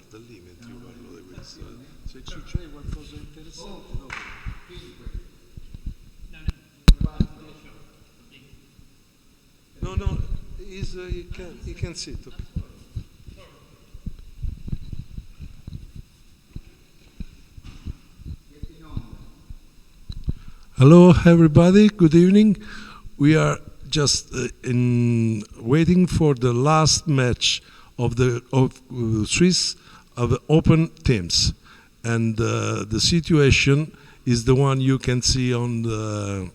guarda lì mentre io parlo di questo. Se succede qualcosa di interessante, dopo. No, no, he can sit. Okay. Hello, everybody. Good evening. We are just waiting for the last match of the Swiss of the Open teams, and the situation is the one you can see on the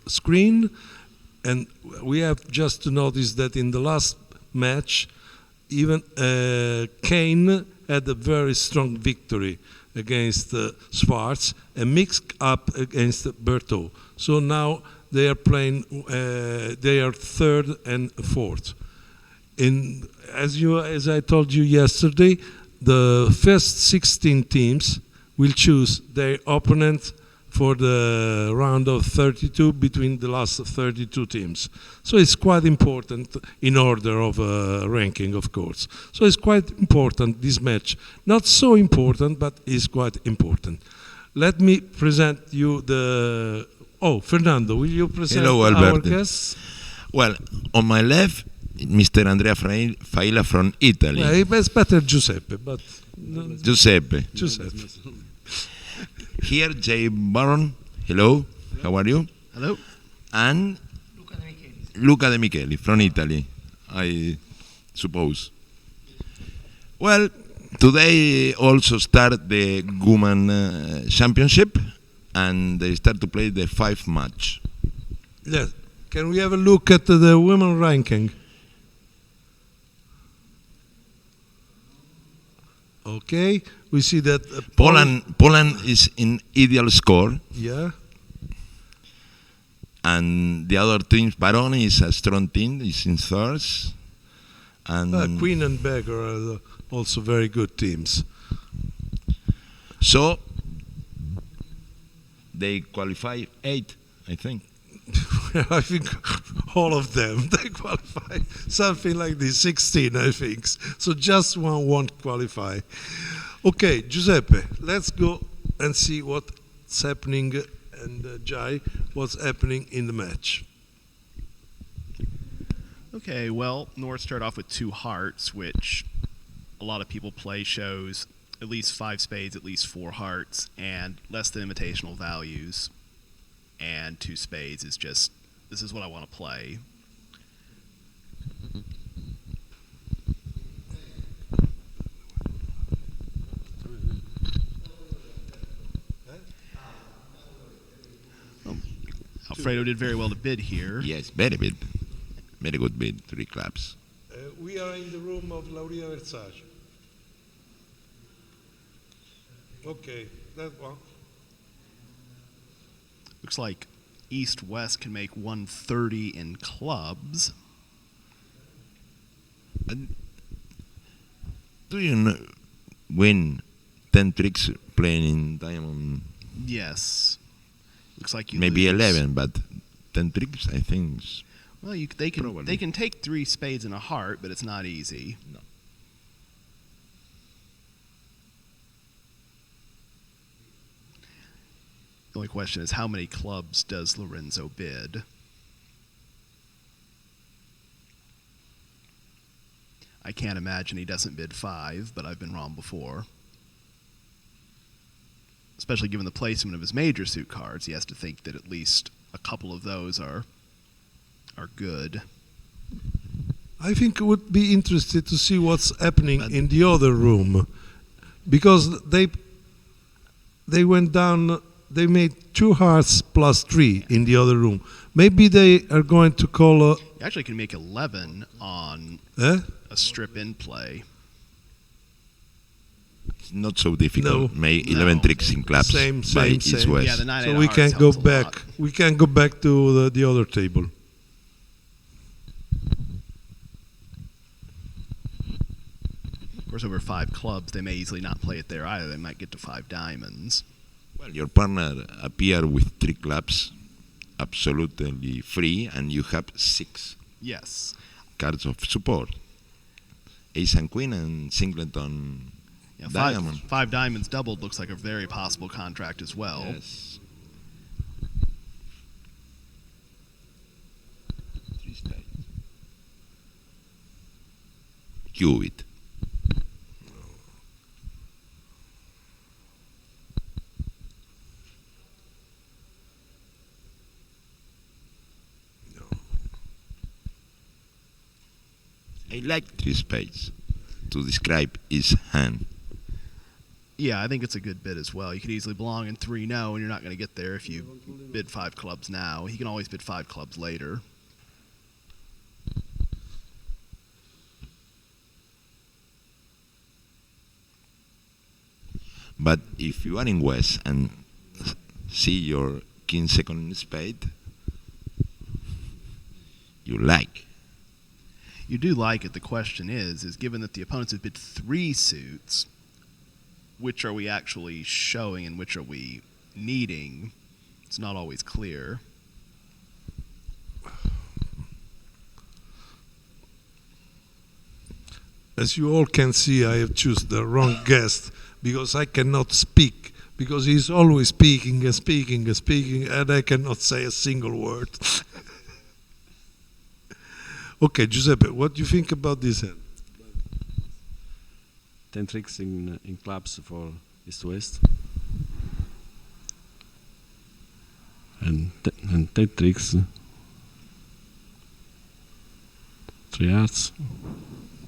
screen. And we have just to notice that in the last match, even Kane had a very strong victory against Schwarz and mixed up against Berthaud. So now they are playing, they are third and fourth. As I told you yesterday, the first 16 teams will choose their opponent for the round of 32 between the last 32 teams. So it's quite important in order of ranking, of course. So it's quite important, this match. Not so important, but it's quite important. Let me present you the... Oh, Fernando, will you present our guests? Well, on my left, Mr. Andrea Faila from Italy. It's better Giuseppe, but... Giuseppe. Here, Jay Baron. Hello, how are you? Hello. And Luca De Micheli from Italy, I suppose. Well, today also start the Women Championship, and they start to play the 5 match. Yes. Can we have a look at the women ranking? Okay, we see that Poland is in ideal score. Yeah. And the other teams, Baroni is a strong team, is in third. And Queen and Becker are also very good teams. So they qualify 8, I think. I think all of them, they qualify. Something like this, 16, I think. So just one won't qualify. Okay, Giuseppe, let's go and see what's happening, and Jai, what's happening in the match. Okay, well, North started off with 2 hearts, which a lot of people play shows at least 5 spades, at least 4 hearts, and less than invitational values. And 2 spades is just, this is what I want to play. Alfredo did very well to bid here. Yes, very bid. Very good bid, 3 clubs. We are in the room of Lauria Versace. Okay, that one. Looks like East-West can make 130 in clubs. And do you win 10 tricks playing in Diamond? Yes. Looks like you maybe lose. 11, but 10 tricks, I think. Well, they can take 3 spades and a heart, but it's not easy. No. The only question is, how many clubs does Lorenzo bid? I can't imagine he doesn't bid 5, but I've been wrong before. Especially given the placement of his major suit cards, he has to think that at least a couple of those are good. I think it would be interesting to see what's happening in the other room, because they went down. They made 2 hearts plus 3 in the other room. Maybe they are going to call You actually can make 11 on a strip in play. It's not so difficult. Make 11 tricks in clubs Same. Yeah, the 9 so we can go back. We can go back to the other table. Of course, over 5 clubs, they may easily not play it there either. They might get to 5 diamonds. Well, your partner appear with 3 clubs, absolutely free, and you have 6 Yes. cards of support. ace and queen and singleton Yeah, diamond. five diamonds doubled looks like a very possible contract as well. Yes. Three spades. Cube it. I like three spades to describe his hand. Yeah, I think it's a good bid as well. You could easily belong in 3-0, and you're not going to get there if you bid 5 clubs now. He can always bid 5 clubs later. But if you are in West and see your king second in spade, you like. You do like it. The question is given that the opponents have bid 3 suits, which are we actually showing and which are we needing? It's not always clear. As you all can see, I have chosen the wrong guest because I cannot speak, because he's always speaking and speaking and speaking, and I cannot say a single word. Okay, Giuseppe, what do you think about this hand? 10 tricks in clubs for east to west. And 10 tricks. 3 hearts,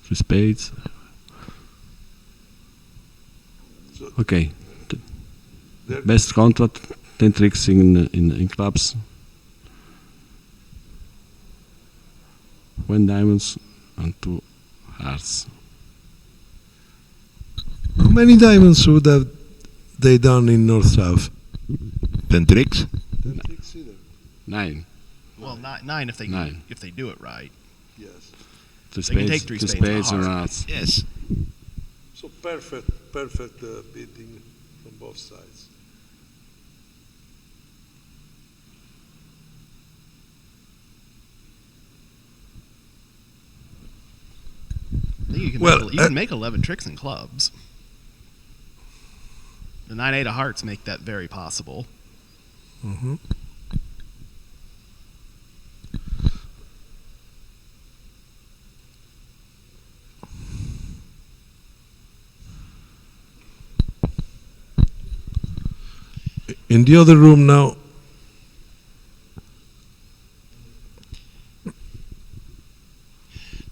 3 spades. Okay. Best contract, 10 tricks in clubs. 1 diamonds and 2 hearts. How many diamonds would have they done in North-South? 10 tricks? 10 tricks either. 9. Well, 9 if they Nine. if they do it right. Yes. 3 They can spades, take 3 2 spades spades and and a heart. hearts. Yes. So perfect bidding from both sides. I think you Well, can make 11 tricks in clubs. The 9-8 of hearts make that very possible. Mm-hmm. In the other room now,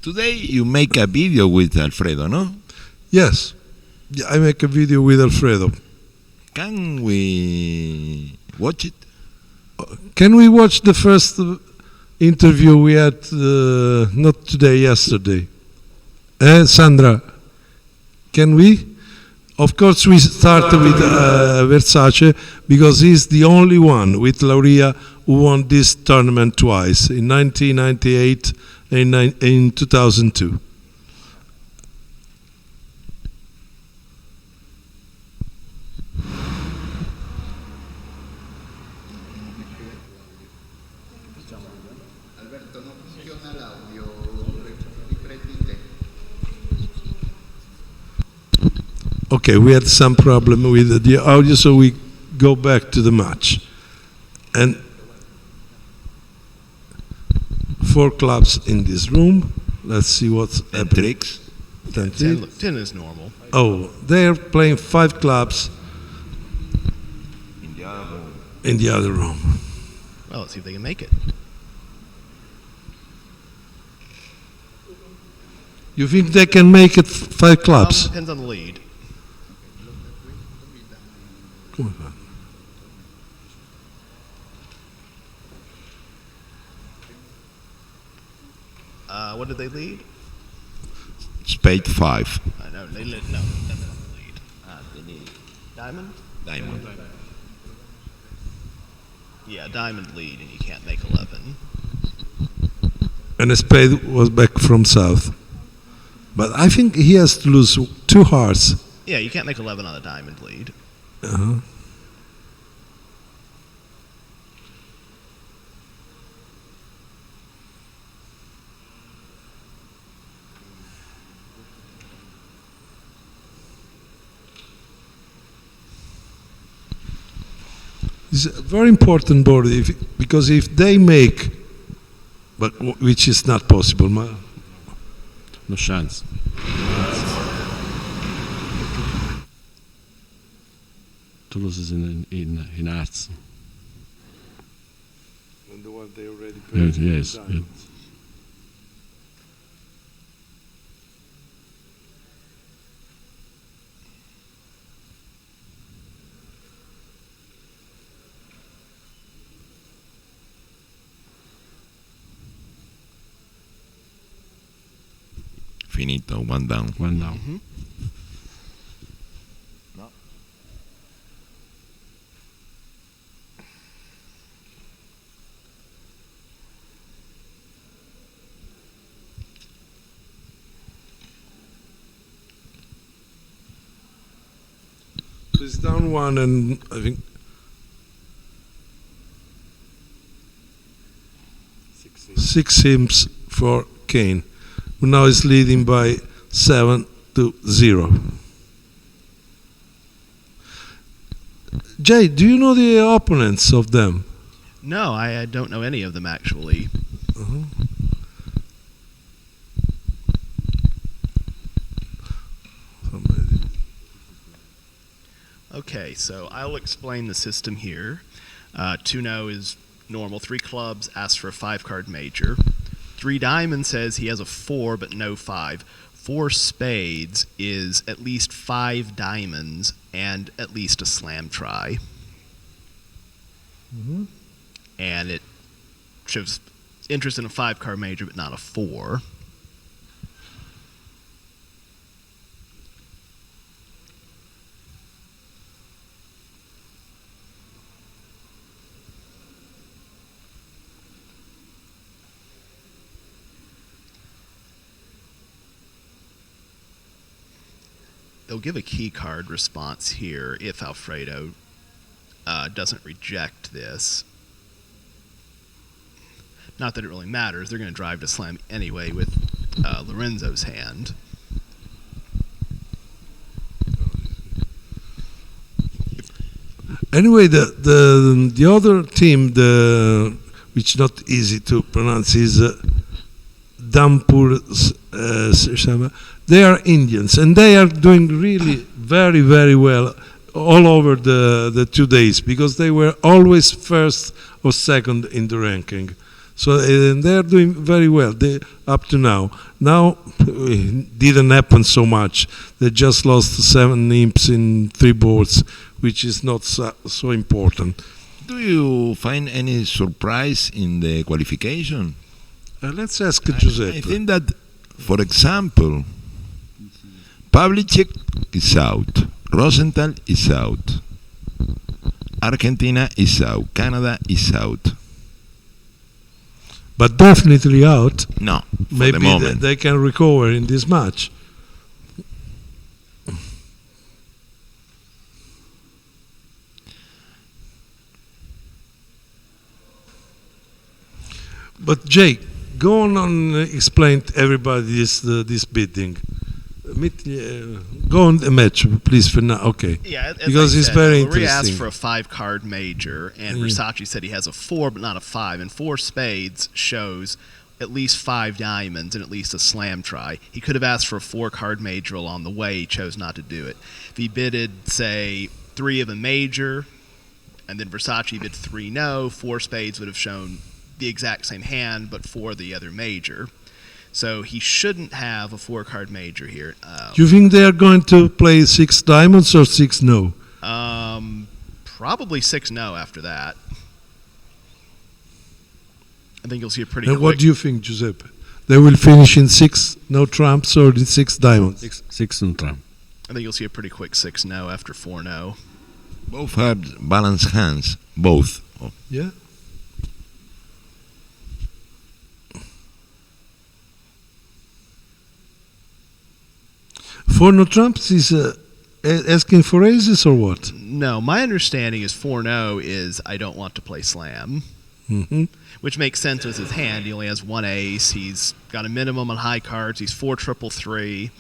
Today you make a video with Alfredo, no? yes, yeah, I make a video with Alfredo. Can we watch it? Can we watch the first interview we had, not today, yesterday? Sandra, can we? Of course, we start with Versace because he's the only one with Lauria who won this tournament twice, in 1998 and in 2002. Alberto, non funziona l'audio, riprendi te. Okay, we had some problem with the audio, so we go back to the match. And 4 clubs in this room. Let's see what's 10 happening. tricks? 10 10, tricks. 10 is normal. Oh, they're playing 5 clubs In the other room. in the other room. Well, let's see if they can make it. You think they can make it 5 clubs? Depends on the lead. Come on. What did they lead? Spade 5. No, they lead. No, that's not the lead. They need diamond. Diamond. Yeah, diamond lead, and you can't make 11. And a spade was back from south. But I think he has to lose 2 hearts. Yeah, you can't make 11 on a diamond lead. Uh-huh. It's a very important board because if they make, but which is not possible. No chance. Toulouse is in arts. And the one they already Yes. Finito, one down. One down. Mm-hmm. It's down one, and I think six hymns for Kane, who now is leading by 7-0. Jay, do you know the opponents of them? No, I don't know any of them actually. Uh-huh. Okay, so I'll explain the system here. 2-0 is normal. 3 clubs asks for a 5-card major. 3 diamonds says he has a 4 but no 5. 4 spades is at least 5 diamonds and at least a slam try. Mm-hmm. And it shows interest in a 5-card major but not a 4. They'll give a key card response here if Alfredo doesn't reject this. Not that it really matters. They're going to drive to slam anyway with Lorenzo's hand. Anyway, the other team, which not easy to pronounce, is Dampur Shama. They are Indians, and they are doing really very, very well all over the 2 days because they were always first or second in the ranking. So they are doing very well up to now. Now, it didn't happen so much. They just lost 7 imps in 3 boards, which is not so important. Do you find any surprise in the qualification? Let's ask Giuseppe. I think that, for example, Pavlicek is out, Rosenthal is out, Argentina is out, Canada is out. But definitely out. No, for Maybe the moment. they can recover in this match. But Jake, go on and explain to everybody this bidding. Go on the match, please, for now. Okay. Yeah, as because I it's said, very Maria interesting. asked for a 5-card major, and Versace said he has a 4 but not a 5. And 4 spades shows at least 5 diamonds and at least a slam try. He could have asked for a 4-card major along the way. He chose not to do it. If he bidded, say, 3 of a major, and then Versace bid 3 no, 4 spades would have shown the exact same hand, but for the other major. So he shouldn't have a 4-card major here. You think they are going to play 6 diamonds or 6 no? Probably 6 no after that. I think you'll see a pretty And quick... what do you think, Giuseppe? They will finish in 6 no trumps or in 6 diamonds? Six on trump. I think you'll see a pretty quick 6 no after 4 no. Both have balanced hands, both. Yeah. For no trumps is asking for aces or what? No, my understanding is 4 no is I don't want to play slam, Mm-hmm. which makes sense with his hand. He only has 1 ace. He's got a minimum on high cards. He's 4 triple 3.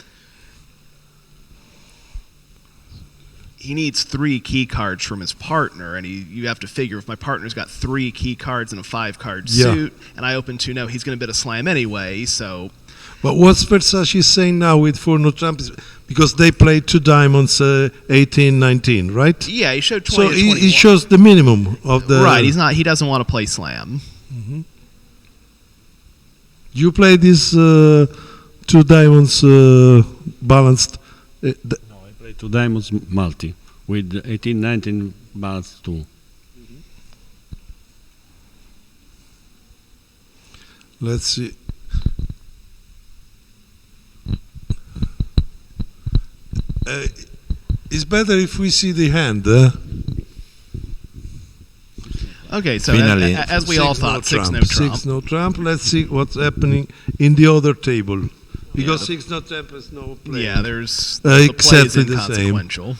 he needs 3 key cards from his partner, and you have to figure if my partner's got 3 key cards in a 5-card Yeah. suit, and I open 2 no, he's going to bet a slam anyway. So But what's Versace saying now with 4 no trump is because they played 2 diamonds 18, 19, right? yeah, he showed 20 So to he 21. shows the minimum of the Right, he doesn't want to play slam. You play these 2 diamonds balanced. No, I play 2 diamonds multi with 18, 19 balanced 2. Let's see. It's better if we see the hand. Okay, so Finally. as we all thought, 6 no trump. 6 no trump. Let's see what's happening in the other table. Because the- 6 no trump is no play. Yeah, there's the play is exactly the same. inconsequential.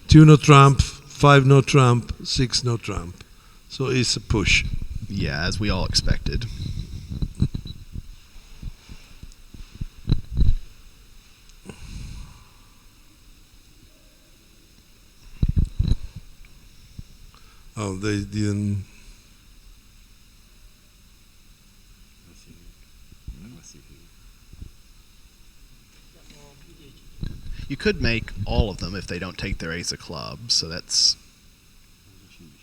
2 no trump, 5 no trump, 6 no trump. So it's a push. Yeah, as we all expected. Oh, they didn't. You could make all of them if they don't take their ace of clubs, so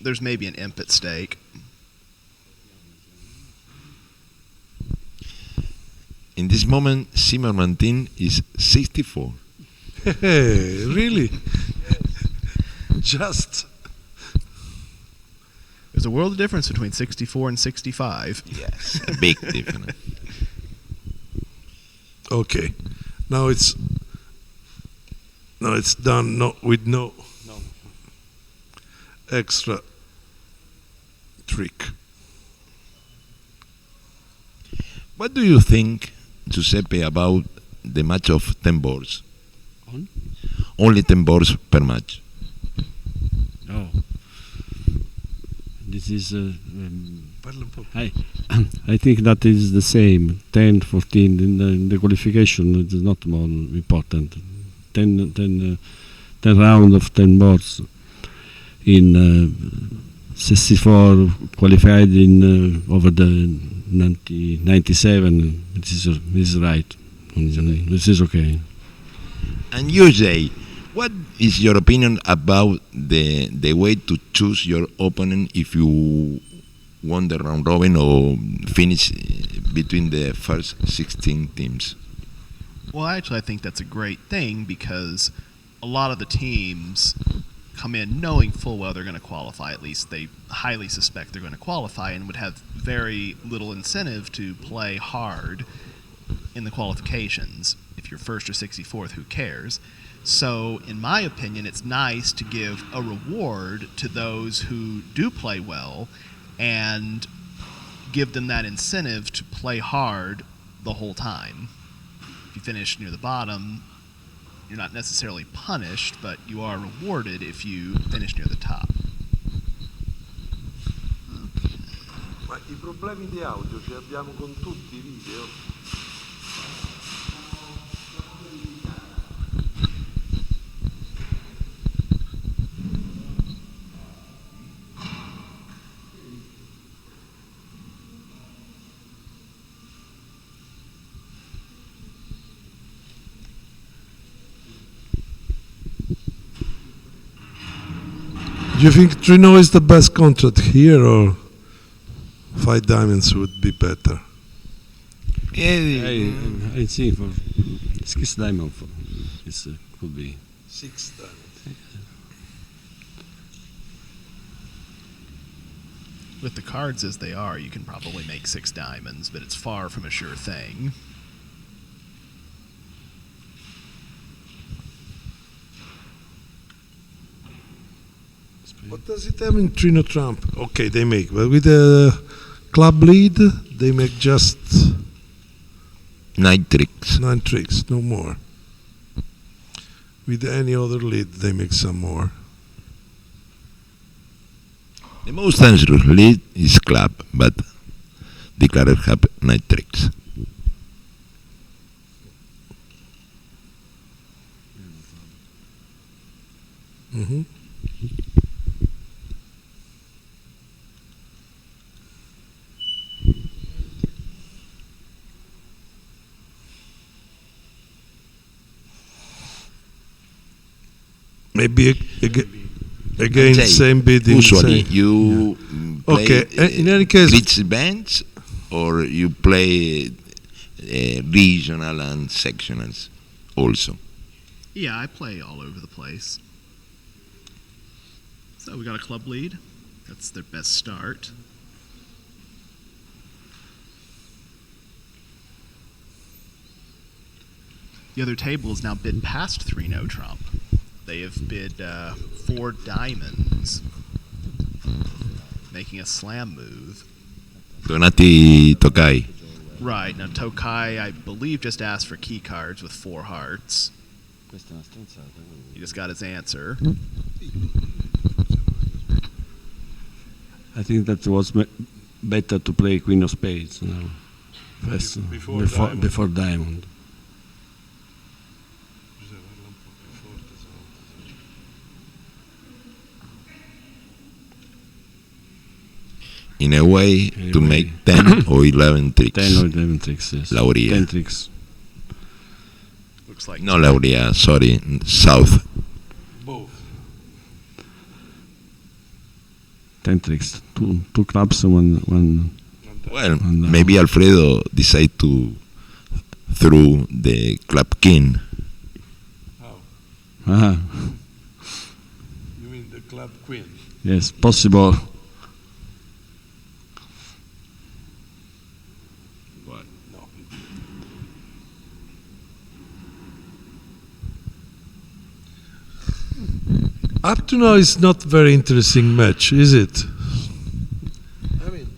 there's maybe an imp at stake. In this moment, Zimmermantin is 64. Hey, really? Just. There's a world of difference between 64 and 65. Yes, a big difference. Okay. Now it's done with no extra trick. What do you think, Giuseppe, about the match of 10 boards? On? Only 10 boards per match. Oh. This is Parla un po'. I think that is the same. 10, 14 in the qualification. It is not more important. 10 round of 10 boards in 64 qualified in over the 97. This is right. This is okay. And you, Jay, what is your opinion about the way to choose your opponent if you won the round robin or finish between the first 16 teams? Well, actually, I think that's a great thing because a lot of the teams come in knowing full well they're going to qualify. At least they highly suspect they're going to qualify and would have very little incentive to play hard in the qualifications. If you're first or 64th, who cares? So, in my opinion, it's nice to give a reward to those who do play well and give them that incentive to play hard the whole time. If you finish near the bottom, you're not necessarily punished, but you are rewarded if you finish near the top. Ma i problemi di audio ce li abbiamo con tutti i video? Do you think Trino is the best contract here, or 5 diamonds would be better? I see for 6 diamond for this could be 6 diamonds. With the cards as they are, you can probably make 6 diamonds, but it's far from a sure thing. What does it have in Trino Trump? Okay, they make, but with the club lead, they make just 9 tricks. 9 tricks, no more. With any other lead, they make some more. The most dangerous lead is club, but declared have 9 tricks. Mhm. Maybe again, Say, same bidding. Usually, same. you play Okay, in any case- glitch events, or you play regional and sectionals also. Yeah, I play all over the place. So we got a club lead. That's their best start. The other table has now bid past 3 no trump. They have bid 4 diamonds, making a slam move. Donati Tokai. Right, now Tokai, I believe, just asked for key cards with 4 hearts. He just got his answer. I think that was better to play Queen of Spades now. First, before Diamond. In a way, to Anyway. make 10 or 11 tricks. 10 or 11 tricks, yes. Lauria. 10 tricks. Looks like No, Lauria, sorry, South. Both. 10 tricks. Two clubs, one. Well, And, maybe Alfredo decide to through the club king. Ah, You mean the club queen? yes, possible. No. Up to now, it's not very interesting match, is it? I mean,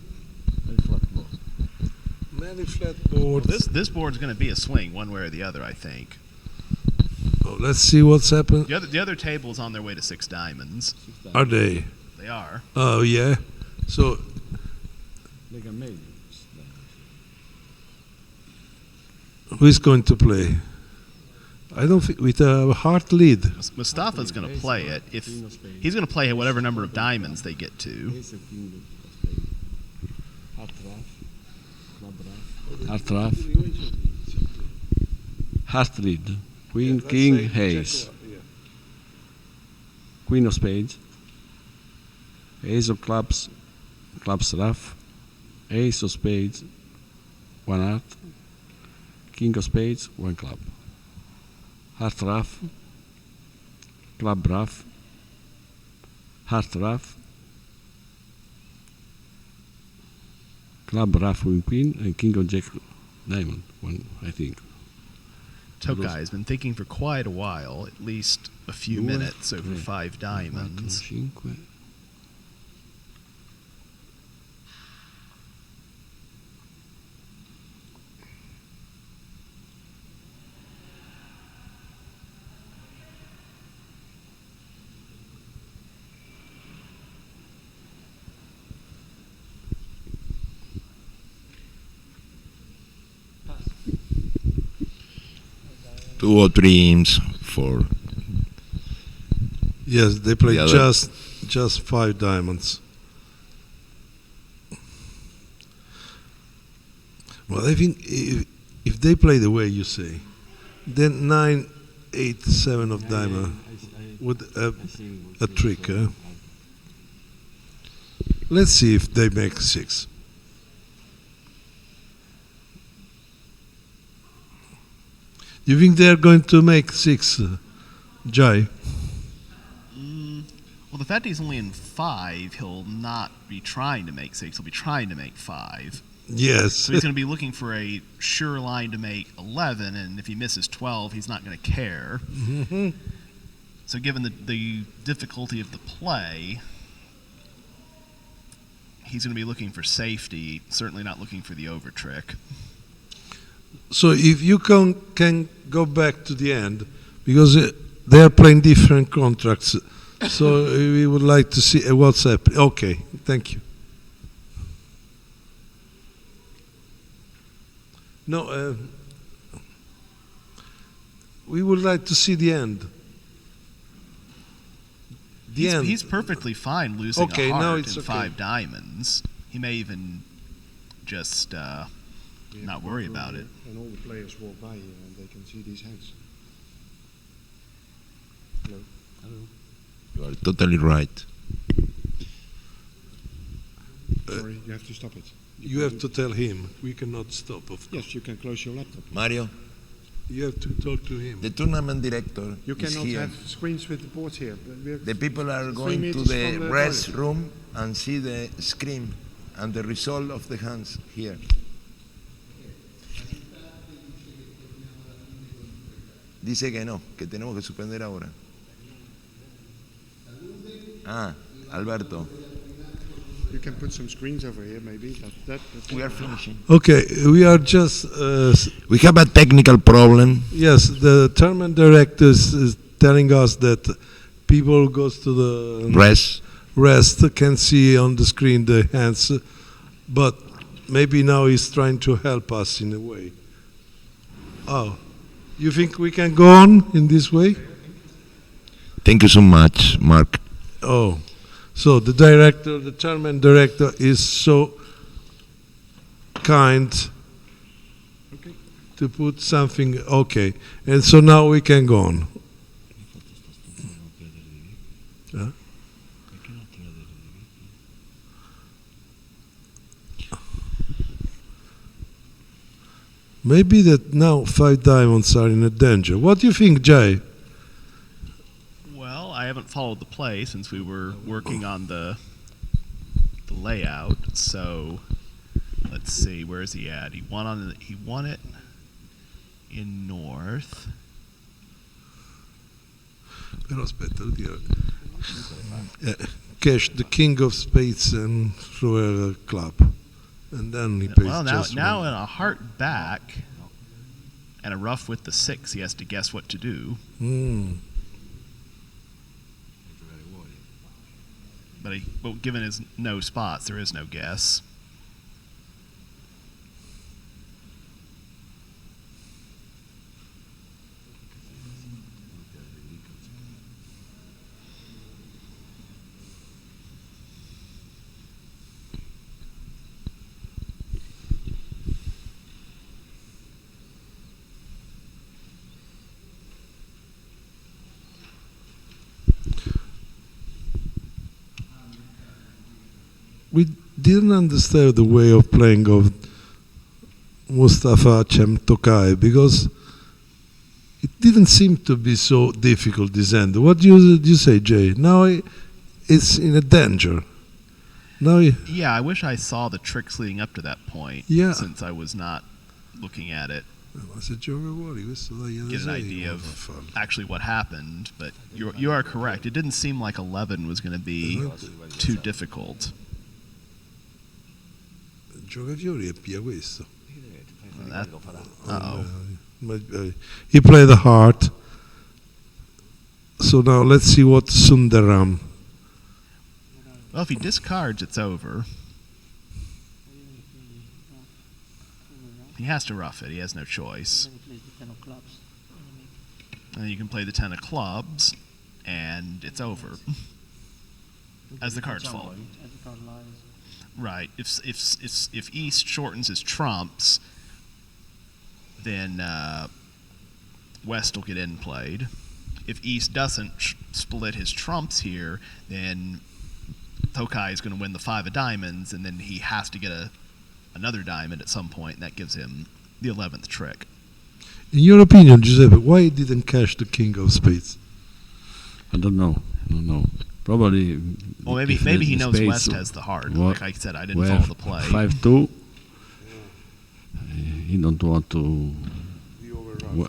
many flat boards. this board's going to be a swing one way or the other, I think. Oh, let's see what's happened. The other table's on their way to 6 diamonds. Are they? They are. Oh, yeah. So, who is going to play? I don't think with a hard lead. Mustafa's going to play it. If he's going to play whatever number of diamonds they get to. Heart rough. Heart lead. Queen, king, ace. Queen of spades. Ace of clubs. Clubs rough. Ace of spades. 1 heart. King of spades. 1 club. Heart rough. Club rough. Heart rough. Club rough with queen and king of jack diamond. 1, I think. Tokai has been thinking for quite a while, at least a few Due, minutes over tre, 5 diamonds. 4, 5. Two or three imps for Yes, they play The other- just 5 diamonds. Well, I think if they play the way you say, then 9, 8, 7 of diamond with a trick. Let's see if they make 6. You think they're going to make 6, Jai? Well, the fact that he's only in 5, he'll not be trying to make 6. He'll be trying to make 5. Yes. So he's going to be looking for a sure line to make 11, and if he misses 12, he's not going to care. Mhm. So given the difficulty of the play, he's going to be looking for safety, certainly not looking for the over trick. So if you can go back to the end, because they are playing different contracts, so we would like to see what's happening. Okay, thank you. No, we would like to see the end. The end. He's perfectly fine losing Okay, a now heart it's and okay. 5 diamonds. He may even just not worry about it. And all the players walk by here and they can see these hands. Hello. You are totally right. Sorry, you have to stop it. You have to tell him. We cannot stop. Of Yes, you can close your laptop. Mario, You have to talk to him. the tournament director You is cannot here. have screens with the boards here. But we're The people are 3 going to meters the from the rest toilet. room and see the screen and the result of the hands here. Dice que no, que tenemos que suspender ahora. Ah, Alberto, You can put some screens over here, maybe. we are finishing. Okay, we are just. We have a technical problem. Yes, the tournament director is telling us that people goes to the rest can see on the screen the hands, but maybe now he's trying to help us in a way. Oh, you think we can go on in this way? Thank you so much, Mark. Oh, so the tournament director is so kind to put something, okay, and so now we can go on. Huh? Maybe that now 5 diamonds are in a danger. What do you think, Jay? Well, I haven't followed the play since we were working on the layout. So let's see, where is he at? He won it in north. Però aspetta, lo dire. Cash the king of spades and throw a club. And then he pays Well, just now one. in a heart back and a rough with the 6, he has to guess what to do. But given his no spots, there is no guess. We didn't understand the way of playing of Mustafa Chemtokai because it didn't seem to be so difficult this end. What do you say, Jay? Now it's in a danger. Now Yeah, I wish I saw the tricks leading up to that point. Yeah. Since I was not looking at it, ma se gioca fuori questo dai get an idea of actually what happened. But you are correct. It didn't seem like 11 was going to be too difficult. Gioca fiori e pia questo. Uh-oh. He played the heart. So now let's see what Sundaram. Well, if he discards, it's over. He has to rough it. He has no choice. And you can play the 10 of clubs, and it's over. As the cards fall. Right. If East shortens his trumps, then West will get in played. If East doesn't split his trumps here, then Tokai is going to win the 5 of diamonds, and then he has to get another diamond at some point, and that gives him the 11th trick. In your opinion, Giuseppe, why didn't cash the king of spades? I don't know. Probably. Well, maybe he knows West has the heart. Like I said, I didn't follow the play. 5-2. He don't want to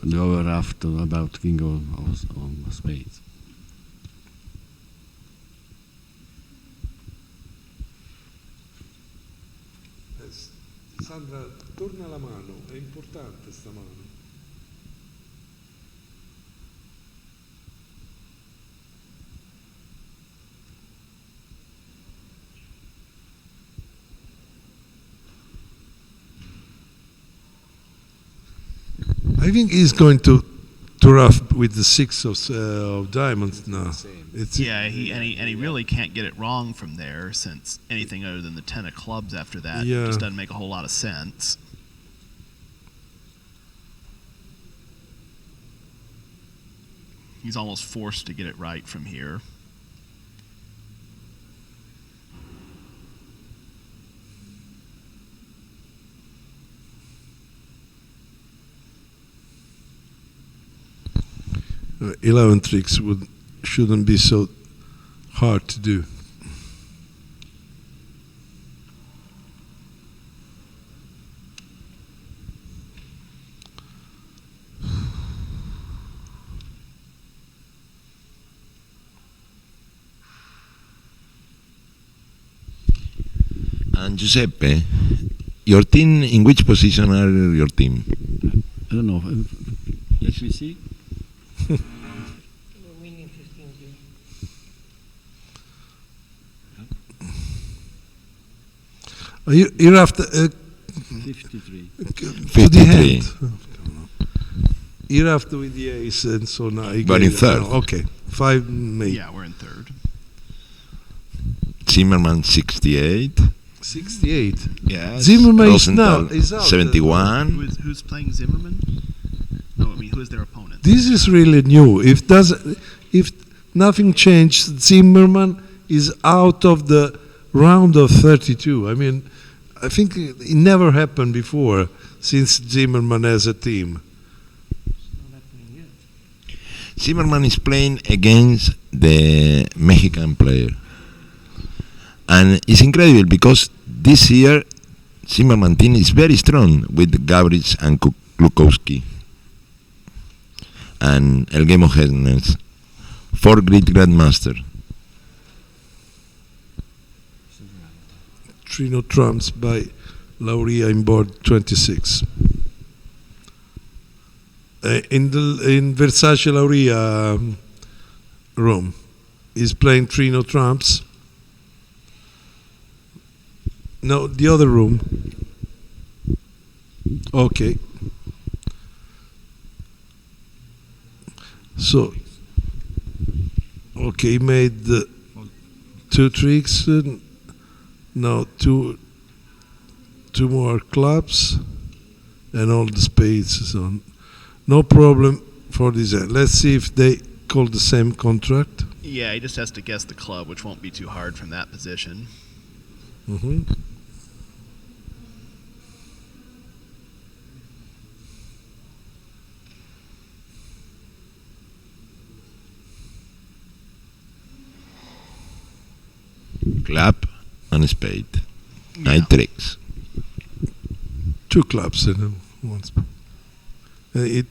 the overdraft about king of spades. Sandra, torna la mano, è importante sta mano. I think he's going to rough with the six of diamonds now. It's Yeah, he really can't get it wrong from there, since anything other than the 10 of clubs after that Yeah. just doesn't make a whole lot of sense. He's almost forced to get it right from here. 11 tricks shouldn't be so hard to do. And Giuseppe, your team, in which position are your team? I don't know. Let me see. You're after 53. to the 53. hand. You're after with the ace, and so now you But get in it. third. Okay, 5 mate. Yeah, we're in third. Zimmerman 68. 68. Yes. Zimmerman is Rosenthal, now- is out. 71. Who's playing Zimmerman? No, I mean, who is their opponent? This is really new. If nothing changed, Zimmerman is out of the round of 32. I mean, I think it never happened before since Zimmerman has a team. Zimmerman is playing against the Mexican player. And it's incredible because this year Zimmerman team is very strong with Gabric and Klukowski and El Game of Hernes, 4 great grandmaster. Trino trumps by Lauria in board 26. In Versace Lauria room, he's playing Trino trumps. No, the other room. Okay. So, okay, he made the 2 tricks. Now two more clubs and all the spades. So no problem for this end. Let's see if they call the same contract. Yeah, he just has to guess the club, which won't be too hard from that position. Mm-hmm. Club and spade. Yeah. 9 tricks. 2 clubs and one spade. It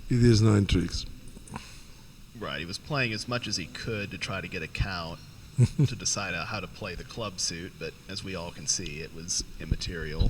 is 9 tricks. Right, he was playing as much as he could to try to get a count to decide how to play the club suit, but as we all can see, it was immaterial.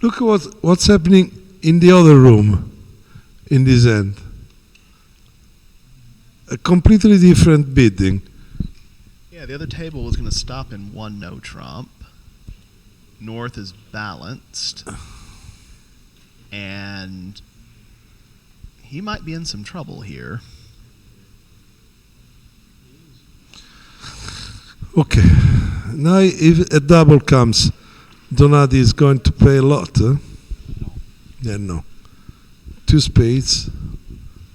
Look at what's happening in the other room in this end. A completely different bidding. Yeah, the other table was going to stop in 1 no trump. North is balanced. And he might be in some trouble here. Okay. Now if a double comes, Donati is going to pay a lot, huh? No. Yeah, no. 2 spades,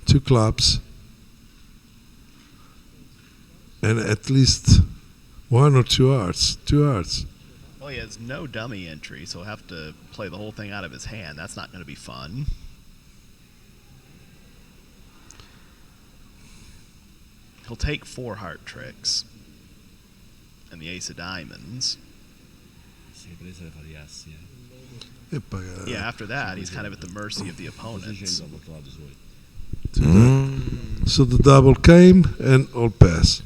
2 clubs, and at least 1 or 2 hearts. 2 hearts. Well, he has no dummy entry, so he'll have to play the whole thing out of his hand. That's not going to be fun. He'll take 4 heart tricks and the ace of diamonds. E paga. Yeah, after that, he's kind of at the mercy of the opponents. So the double came and all pass.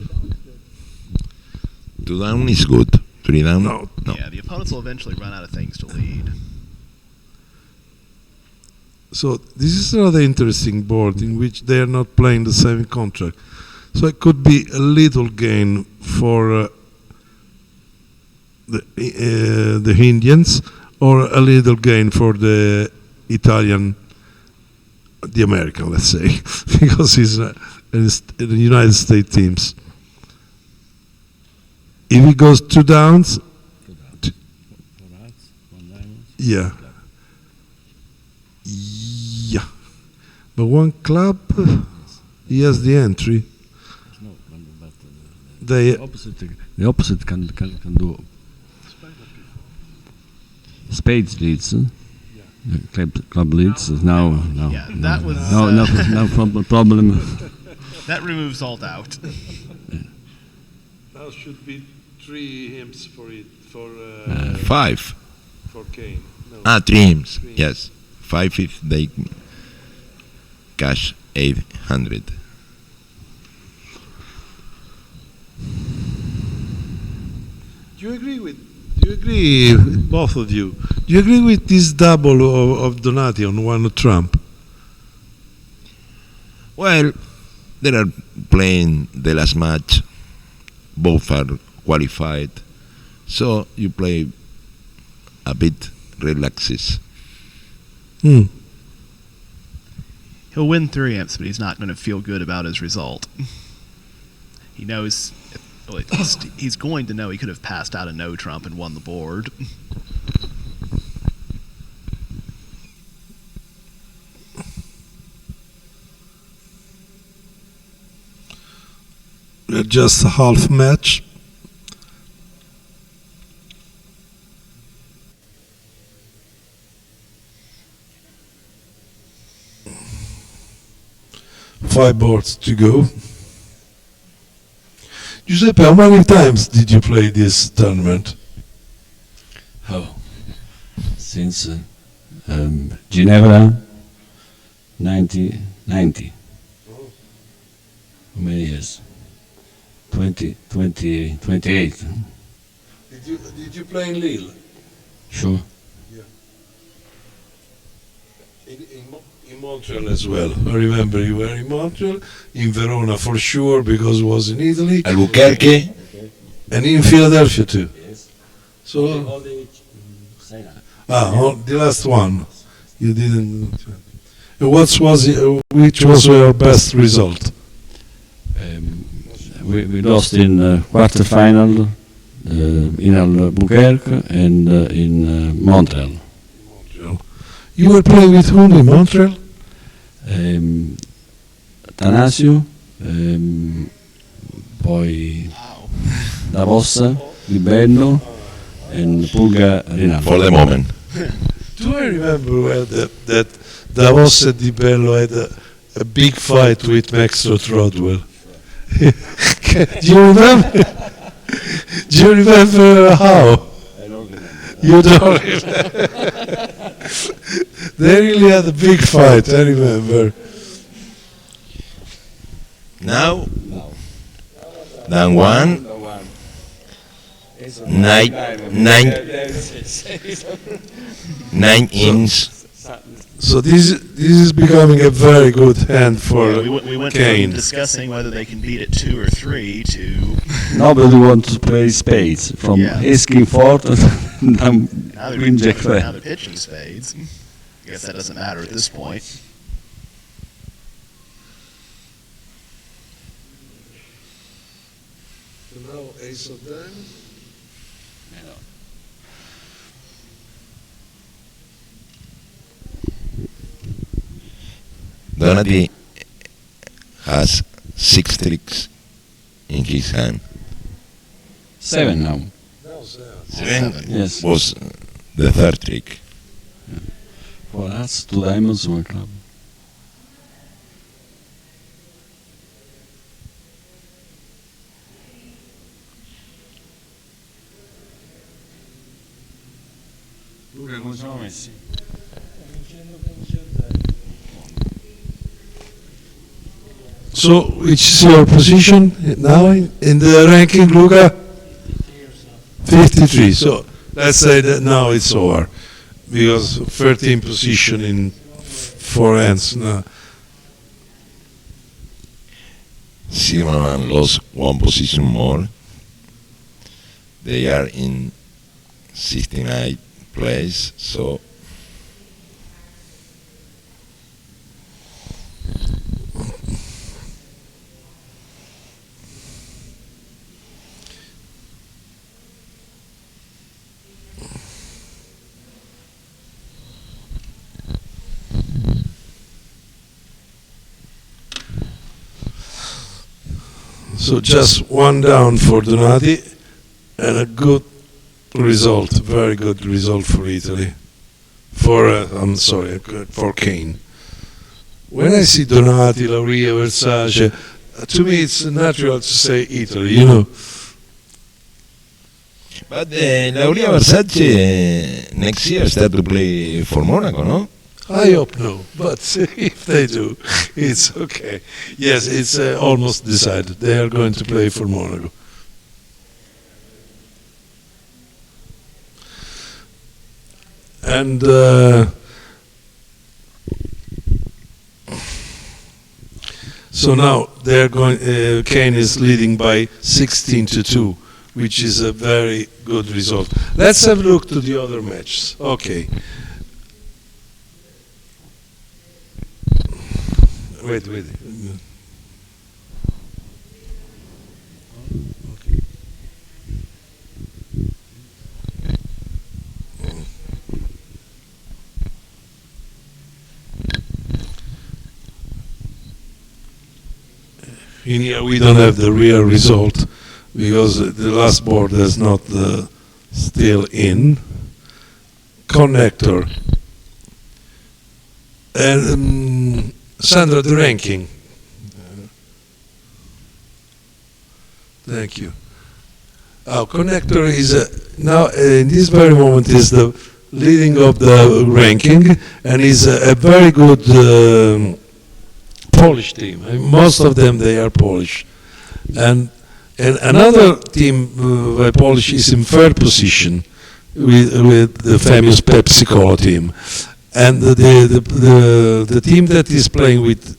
2 down is good. 3 down? No. Yeah, the opponents will eventually run out of things to lead. So this is another interesting board in which they are not playing the same contract. So it could be a little gain for the Indians, or a little gain for the Italian, the American, let's say, because he's in the United States teams. If he goes 2 downs, yeah. Yeah. But 1 club, he has the entry. They The opposite can do. Spades leads. Club leads. Now. Yeah, that was. No problem. That removes all doubt. Now should be 3 hymns for it, for 5. for Kane. No. 3 hymns. Yes. 5 if they cash 800. Do you agree, both of you? Do you agree with this double of Donati on 1 Trump? Well, they are playing the last match. Both are qualified. So you play a bit relaxes. Hmm. He'll win 3 amps, but he's not going to feel good about his result. He knows. Well, he's going to know he could have passed out a no trump and won the board. Just a half match. Five boards to go. Giuseppe, how many times did you play this tournament? Oh, since Ginevra, 90. How many years? 28. Did you play in Lille? Sure. In Montreal as well. I remember you were in Montreal, in Verona for sure because it was in Italy, Albuquerque. and in Philadelphia too. Yes. So, the last one, you didn't. Which was your best result? We lost in quarterfinal in Albuquerque and in Montreal. You were playing with whom in Montreal? Tanasio, poi Davossa, Di Bello, and Pulga Rinaldo. For the moment. Do I remember well that Davos and Di Bello had a big fight with Maxwell Rodwell? Do you remember? Do you remember how? I don't remember. You don't remember? They really had a big fight, I remember. Now, down 1. 9 inch. So this is becoming a very good hand for We went Kane. from discussing whether they can beat it 2 or 3 to Nobody wants to play spades from Yeah. asking for now now they're, Queen Jack now Fair. they're pitching spades. I guess that doesn't matter at this point. Now ace of diamonds. Donati has 6 tricks in his hand. 7 now. 7 Yes. was the 3rd trick. For us, 2 diamonds, 1 club. Luca, come siamo messi? So, which is your position now in the ranking, Luca? 53. So, let's say that now it's over. Because 13 position in four hands. No. Zimmerman lost one position more. They are in 69th place, so So just one down for Donati and a good result, very good result for Italy. For Kane. When I see Donati, Lauria, Versace, to me it's natural to say Italy, you know. But Lauria Versace next year start to play for Monaco, no? I hope no, but if they do, it's okay. Yes, it's almost decided. They are going to play for Monaco. And so now they're going. Kane is leading by 16-2, which is a very good result. Let's have a look to the other matches. Okay. Wait. In here we don't have the real result because the last board is not still in. Connector. And Sandra, the ranking. Thank you. Our connector is now in this very moment is the leading of the ranking and is a very good Polish team. Most of them they are Polish, and another team by Polish is in third position with the famous Pepsi Cola team. And the team that is playing with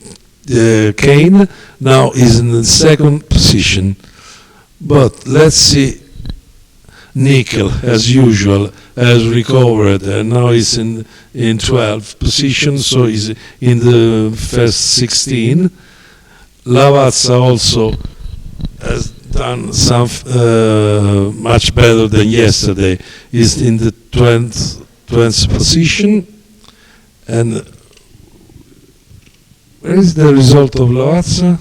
Kane now is in the second position. But let's see, Nickel, as usual, has recovered and now is in 12th position, so is in the first 16. Lavazza also has done some much better than yesterday. Is in the 20th position. And where is the result of Lavazza?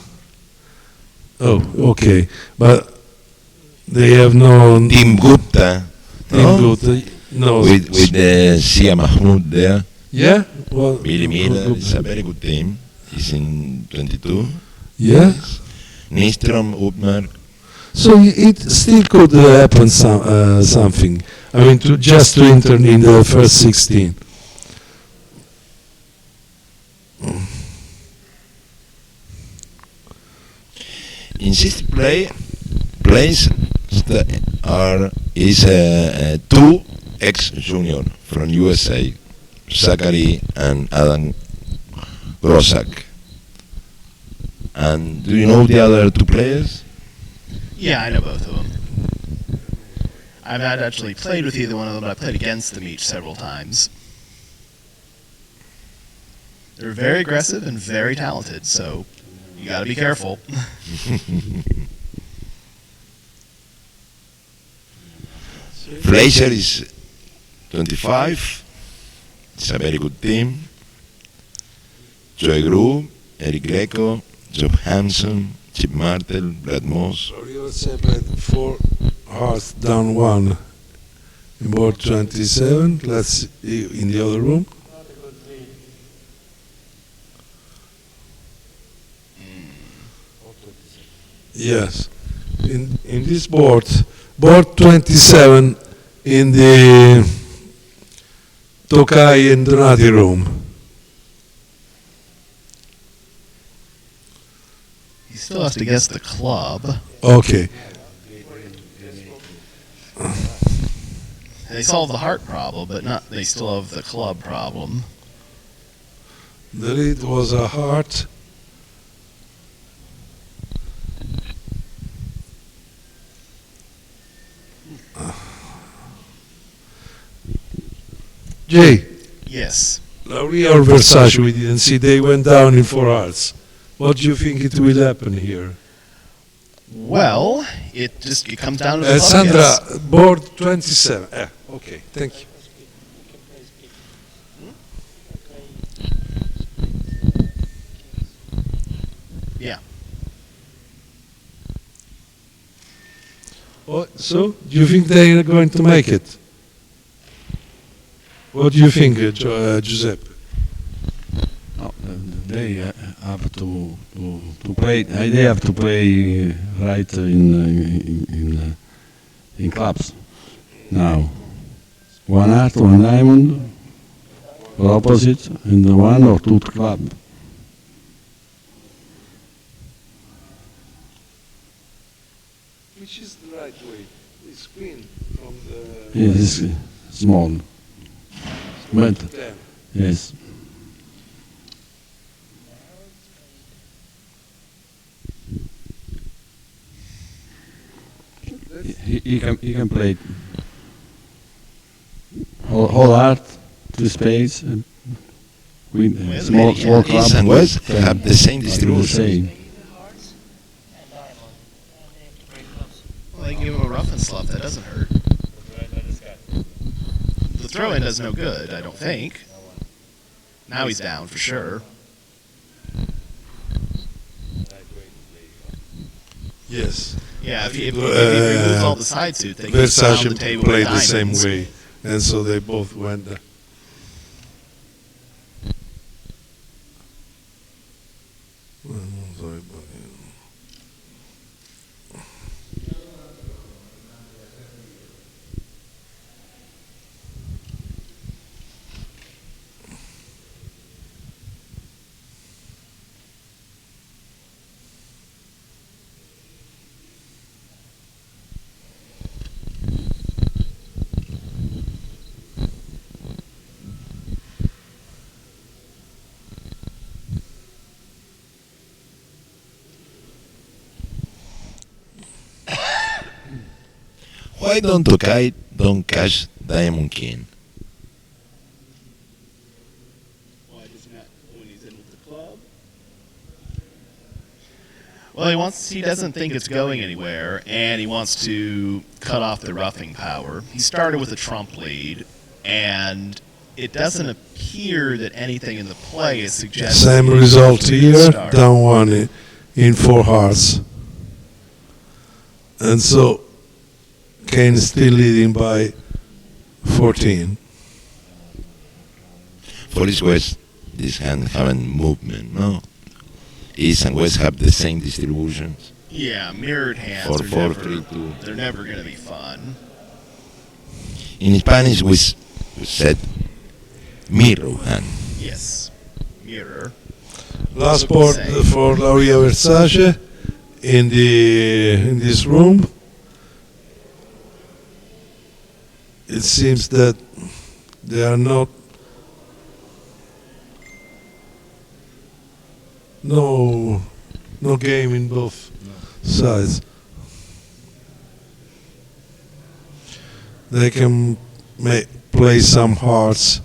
Oh, okay. But they have no... Team Gupta. Gupta. No. With Sia Mahmoud there. Yeah? Well, Billy Miller is a very good team. He's in 22. Yeah? Nystrom, Upmer. So it still could happen something. I mean, just to enter in the first 16. In sixth place is two ex-junior from USA, Zachary and Adam Grossak. And do you know the other two players? Yeah, I know both of them. I've not actually played with either one of them, but I played against them each several times. They're very aggressive and very talented, so you gotta be careful. Fleischer is 25. It's a very good team. Joey Gru, Eric Greco, Job Hansen, Chip Martel, Brad Moss. Oriol Sepet, 4 hearts down 1 in board 27. Let's see in the other room. Yes. In this board 27 in the Tokai and Donati room. He still has to guess the club. Okay. They solved the heart problem, but not. They still have the club problem. The lead was a heart. Jay, Yes. Lauria or Versace, we didn't see. They went down in 4 hearts. What do you think it will happen here? Well, it comes down to the club Sandra, guess. board 27. Okay, thank you. Yeah. So, do you think they are going to make it? What do you think, Giuseppe? No, they have to play. They have to play right in clubs now. One heart, one diamond, or opposite, and the one or two club. Which is the right way? It's queen from It is small, but yes. He can play whole heart, two spades, and with Well, small yeah, club. East and West have the same The distribution. same. Well, they give him a rough and slough. That doesn't hurt. The throw-in does no good, I don't think. Now he's down for sure. Yes. Yeah, if he removes all the side suit, they can pound the Versace table played with the same diamonds. way, and so they both went there. Why don't Tokai don't cash Diamond King? Why does not when he's in with the club? Well, he doesn't think it's going anywhere, and he wants to cut off the roughing power. He started with a trump lead, and it doesn't appear that anything in the play is suggesting. Same that he result wants to here, restart. down one in 4 hearts. And so Kane is still leading by 14. For East West, this hand haven't movement, no? East and West have the same distributions. Yeah, mirrored hands Four, are four, never, 3, 2. they're never going to be fun. In Spanish, we said mirror hand. Yes, mirror. Last board for Lauria Versace in this room. It seems that they are not no game in both sides. They can play some hearts,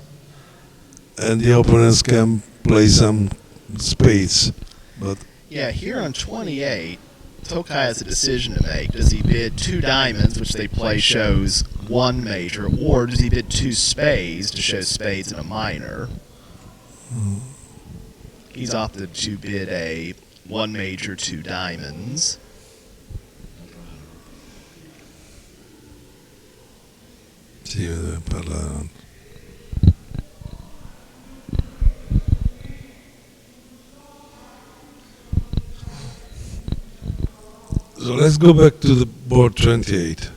and the opponents can play some spades. But Yeah, here on 28, Tokai has a decision to make. Does he bid 2 diamonds, which they play shows 1 major, or does he bid 2 spades to show spades in a minor? He's opted to bid a 1 major, 2 diamonds. sì, parla. So let's go back to the board 28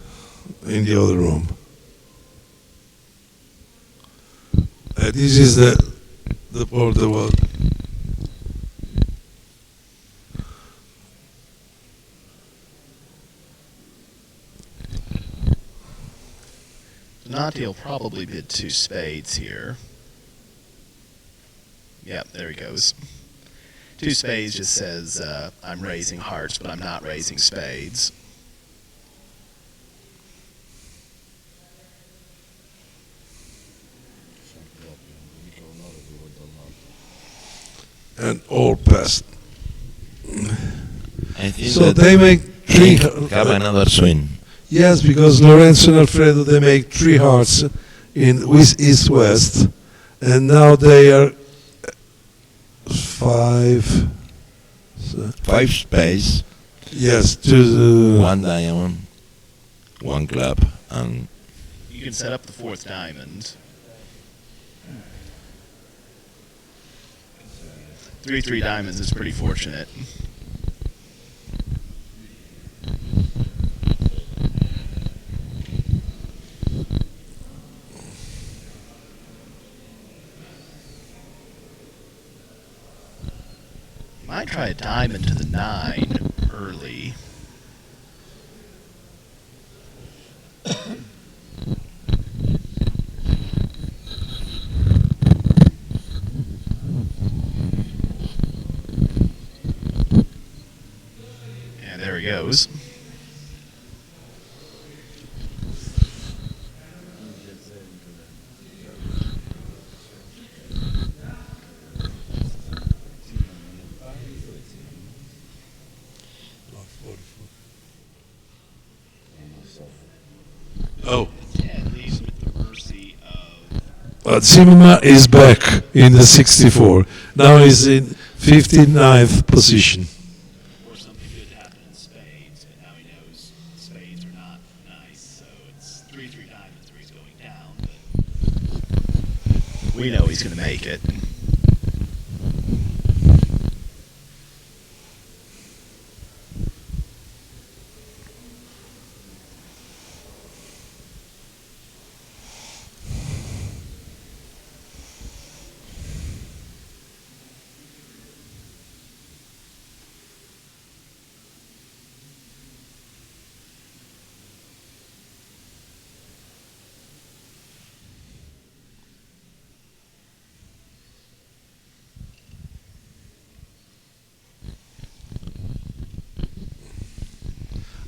in the other room. This is the border wall. Donati will probably bid 2 spades here. Yep, there he goes. 2 spades just says I'm raising hearts, but I'm not raising spades. And all passed. I think So that they make three. have another swing. Yes, because Lorenzo and Alfredo, they make 3 hearts in east-west, and now they are 5. So, 5 spades, yes, to 1 diamond, 1 club, and You can set up the 4th diamond. 3 diamonds is pretty fortunate. Might try a diamond to the 9 early. And there he goes. oh, And leaves with the mercy of Zimmerman is back in the 64. Now he's in 59th position. or something good to happen in spades, but now he knows spades are not nice, so it's 3 diamonds where he's going down, but we know he's going to make it.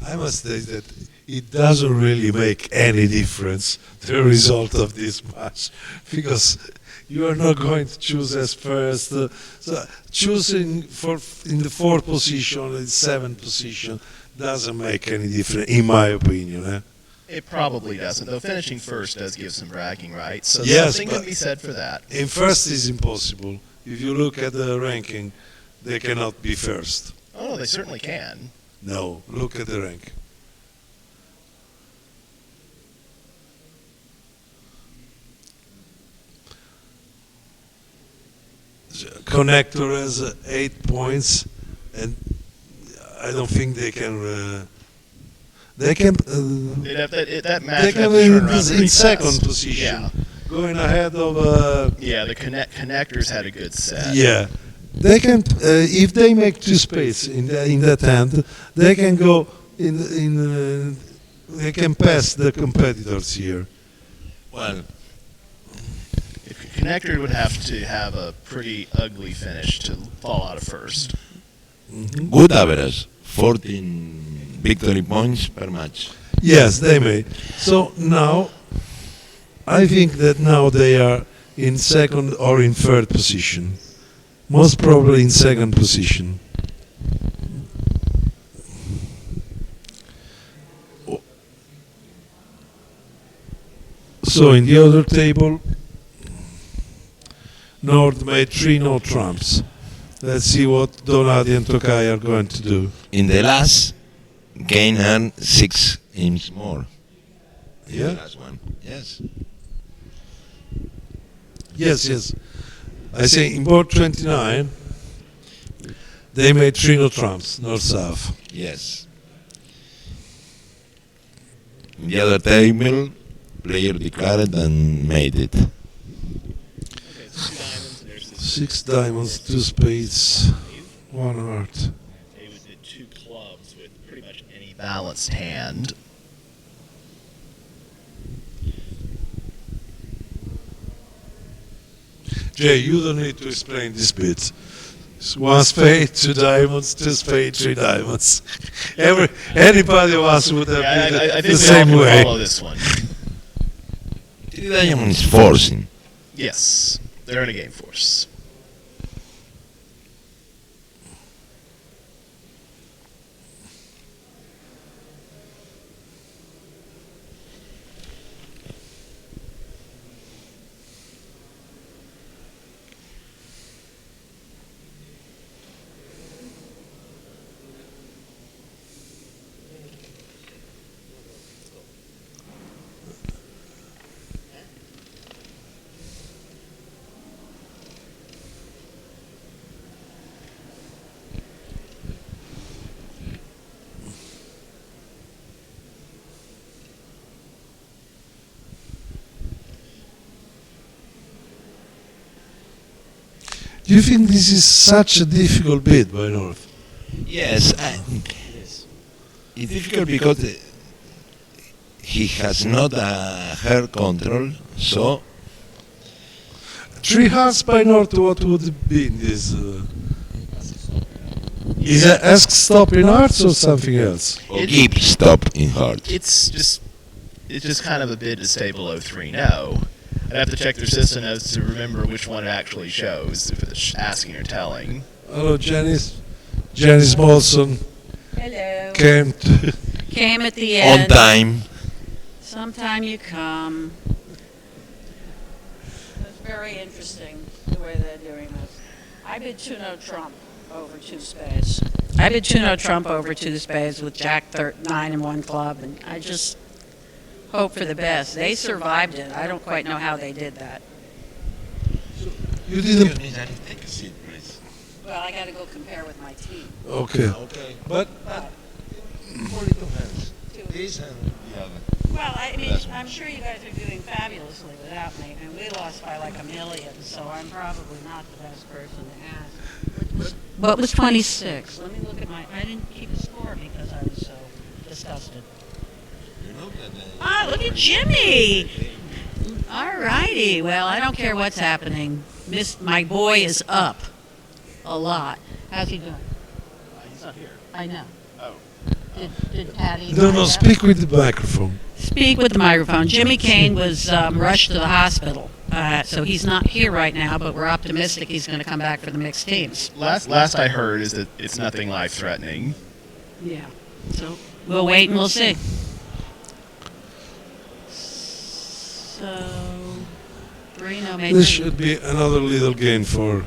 I must say that it doesn't really make any difference, the result of this match, because you are not going to choose as first. So choosing in the 4th position or the 7th position doesn't make any difference, in my opinion. It probably doesn't, though finishing first does give some bragging rights, so Yes, something but- can be said for that. In first is impossible. If you look at the ranking, they cannot be first. Oh, no, they certainly can. No, look at the rank. Connector has 8 points, and I don't think they can. They can. They'd have that match They would can have be to turn in, around this, pretty in second fast. position, Yeah, going ahead of. yeah. The connectors had a good set. Yeah, they can. If they make 2 spades in that hand, they can go in. They can pass the competitors here. well, If connector would have to have a pretty ugly finish to fall out of first. good average, 14 victory points per match. Yes, they may. So now, I think that now they are in second or in third position. Most probably in second position. So in the other table, Nord made 3 no trumps. Let's see what Donati and Tokai are going to do. In the last, Kane earned 6 games more. In Yeah? the last one. Yes. Yes, yes. I say in board 29, they made 3 no trumps, north-south. Yes. In the other table, player declared and made it. 6 diamonds, 2 spades, 1 heart. David did 2 clubs with pretty much any balanced hand. Jay, you don't need to explain this bit. It's 1 spade, 2 diamonds, 2 spade, 3 diamonds. Anybody of us would have Yeah, been I the think same we all can way. follow this one. 3 diamonds forcing. Yes, they're in a game force. Do you think this is such a difficult bid by North? Yes, it's difficult because he has not a hair control, so 3 hearts by North, what would it be in this? Is it ask stop in hearts or something else? or keep stop in heart. It's just kind of a bid to stay below 3-0. I'd have to check their system as to remember which one it actually shows, if it's asking or telling. Hello, Janice. Janice Molson Hello. came Came at the On end. time. Sometime you come. It's very interesting the way they're doing this. I bid 2-0 trump over 2 spades. I bid 2-0 trump over 2 spades with Jack 9 and 1 club, and I just hope for the best. They survived it. I don't quite know how they did that. You didn't. Take a seat, please. Well, I got to go compare with my team. Okay. Okay. But For little hands. This and the other. Well, I mean, That's- I'm sure you guys are doing fabulously without me, and we lost by like 1 million, so I'm probably not the best person to ask. What was 26? Let me look at I didn't keep a score because I was so disgusted. You know that Ah, look at Jimmy! All righty, well, I don't care what's happening. My boy is up a lot. How's he doing? He's not here. I know. Oh. Did Patty? no, find out? speak with the microphone. Speak with the microphone. Jimmy Kane was rushed to the hospital, so he's not here right now, but we're optimistic he's going to come back for the mixed teams. Last I heard is that it's nothing life-threatening. Yeah. So we'll wait and we'll see. So, Reno made This should be another little gain for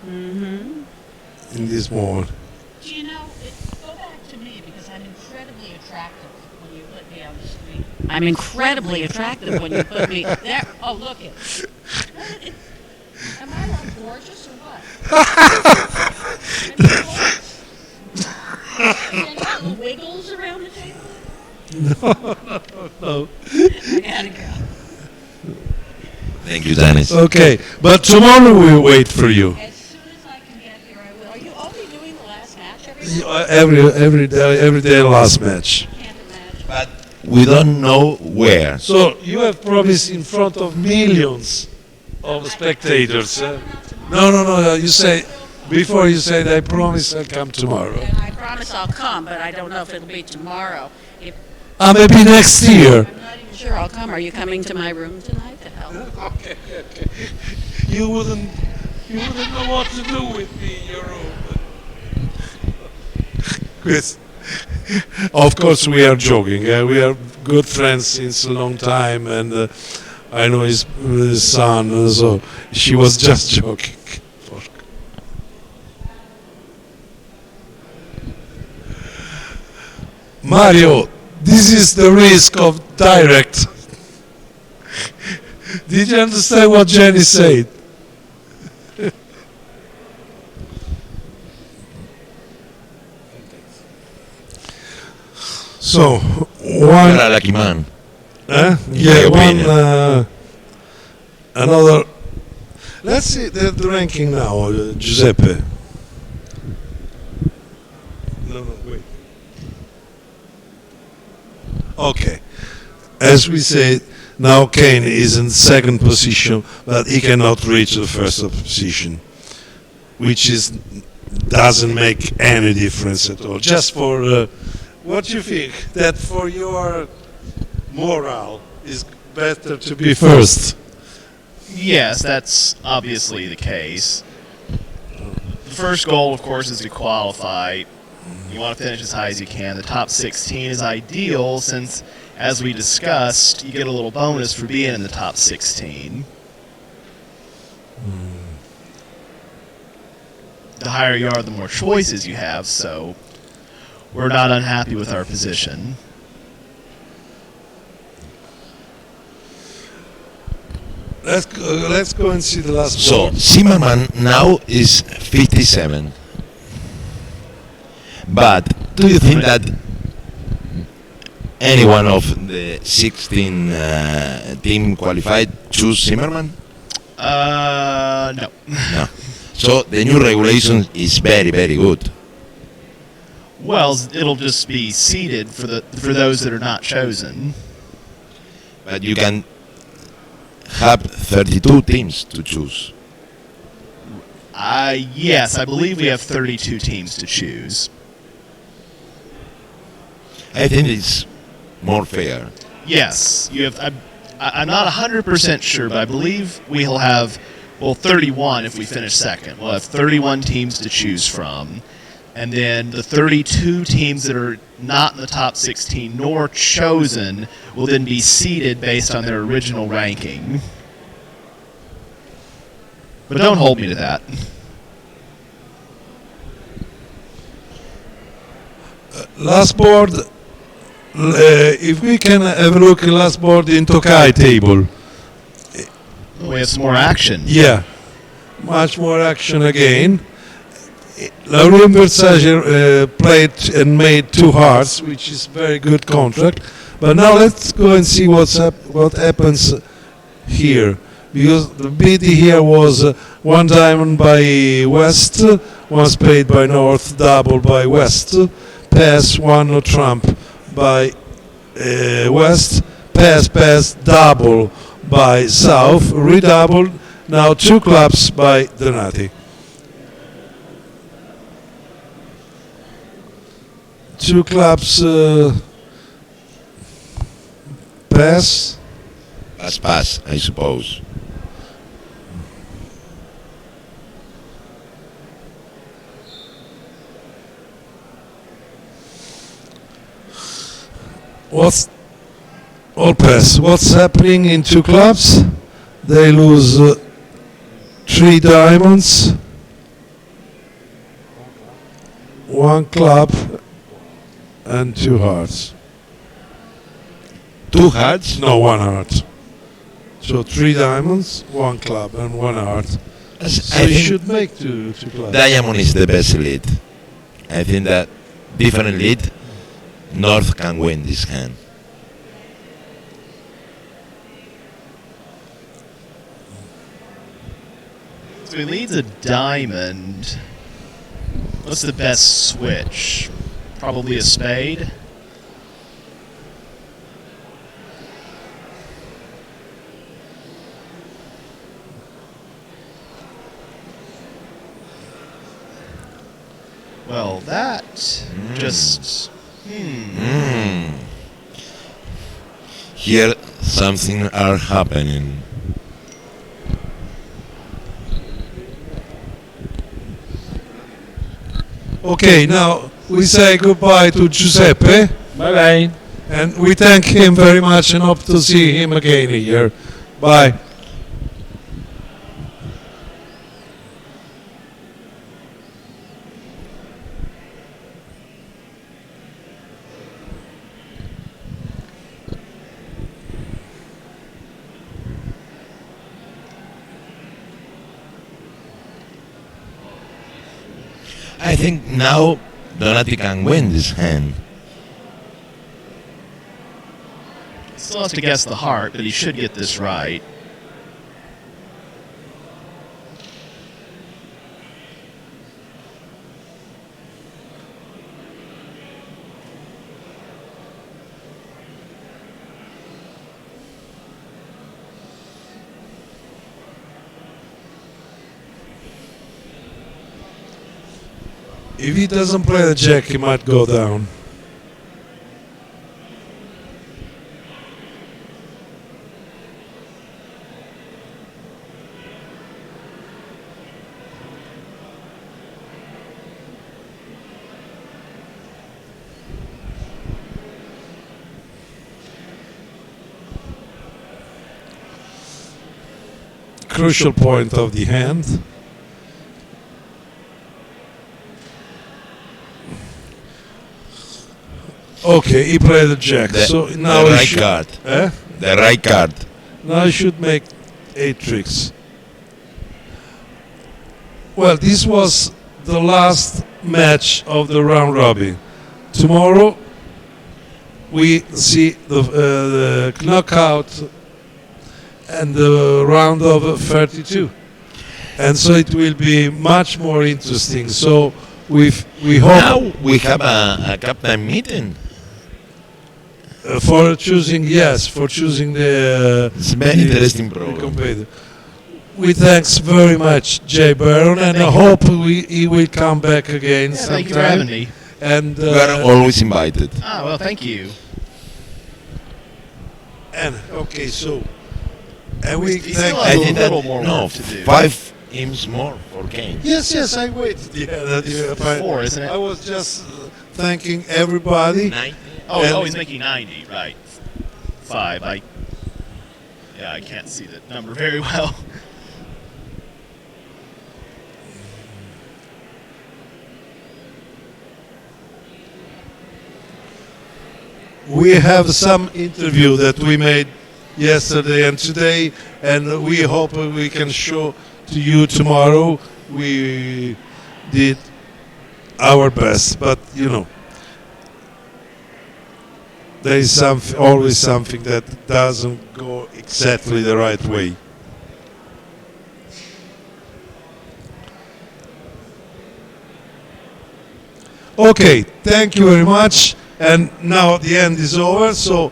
Mm-hmm. in this moment. Do you know, go back to me because I'm incredibly attractive when you put me on the screen. I'm incredibly attractive when you put me there. Oh, look it. Am I like gorgeous or what? Any little wiggles around the table? No. I gotta go. Thank you, Dennis. Okay, but tomorrow we'll wait for you. As soon as I can get here, I will. Are you only doing the last match Every day last match. I can't imagine. But we don't know where. So you have promised in front of millions of spectators. No. You say before you said I promise I'll come tomorrow. And I promise I'll come, but I don't know if it'll be tomorrow. If Maybe next year. I'm not even sure I'll come. Are you coming to my room tonight to help? Okay. You wouldn't know what to do with me in your room. Chris, of course we are joking. We are good friends since a long time, and I know his son, so she was just joking. Mario, this is the risk of direct. Did you understand what Jenny said? So, You're one, a lucky man. yeah, my one, opinion. another. Let's see the ranking now, Giuseppe. No, wait. Okay. As we said, now Kane is in second position, but he cannot reach the first position, which doesn't make any difference at all. Just for what you think that for your morale is better to be first. Yes, that's obviously the case. The first goal, of course, is to qualify. You want to finish as high as you can. The top 16 is ideal since, as we discussed, you get a little bonus for being in the top 16. The higher you are, the more choices you have, so we're not unhappy with our position. Let's go and see the last So board. Zimmerman now is 57. But do you think that any one of the 16 team qualified choose Zimmerman? No. No. So the new regulation is very, very good. Well, it'll just be seeded for those that are not chosen. But you can have 32 teams to choose. Yes, I believe we have 32 teams to choose. I think it's more fair. Yes, you have. I'm not 100% sure, but I believe we'll have 31 if we finish second. We'll have 31 teams to choose from, and then the 32 teams that are not in the top 16 nor chosen will then be seeded based on their original ranking. But don't hold me to that. Last board. If we can have a look at last board in Tokai table. We have some more action. Yeah, much more action again. Laurin Versace played and made 2 hearts, which is very good contract. But now let's go and see what happens here. Because the bid here was 1 diamond by West, 1 spade by North, double by West, pass 1 no trump by West, pass, double by South, redoubled, now 2 clubs by Donati. 2 clubs, pass. Pass, I suppose. All pass. What's happening in 2 clubs? They lose 3 diamonds, 1 club, and 2 hearts. 2 hearts? No, 1 heart. So 3 diamonds, 1 club, and 1 heart. So I you think should make 2 clubs. Diamond is the best lead. I think that different lead, North can win this hand. So he leads a diamond. What's the best switch? Probably a spade. Well, that just... Here something are happening. Okay, now we say goodbye to Giuseppe, Bye-bye. and we thank him very much and hope to see him again here. Bye. I think now Donati can win this hand. Still has to guess the heart, but he should get this right. If he doesn't play the jack, he might go down. Crucial point of the hand. Okay, he played the jack. So now the he right should, card. Eh? The right card. Now he should make 8 tricks. Well, this was the last match of the round robin. Tomorrow we see the knockout and the round of 32, and so it will be much more interesting. So we hope Now we have a captain meeting. for choosing the It's very interesting the program. competitor. We thanks very much Jay Barron, and I hope he will come back again Yeah, thank you for having sometime. me. And You are always invited. Ah, well, thank you. and okay, so and we We thank still I have you. think a little that more no, work to do. 5 hymns more for Kane. Yes, I waited. Yeah, that you. 4, isn't it? I was just thanking everybody. 90. Oh, And- oh, he's making 90, right. 5, I can't see the number very well. We have some interview that we made yesterday and today, and we hope we can show to you tomorrow. We did our best, but you know, there is always something that doesn't go exactly the right way. Okay, thank you very much. And now the end is over, so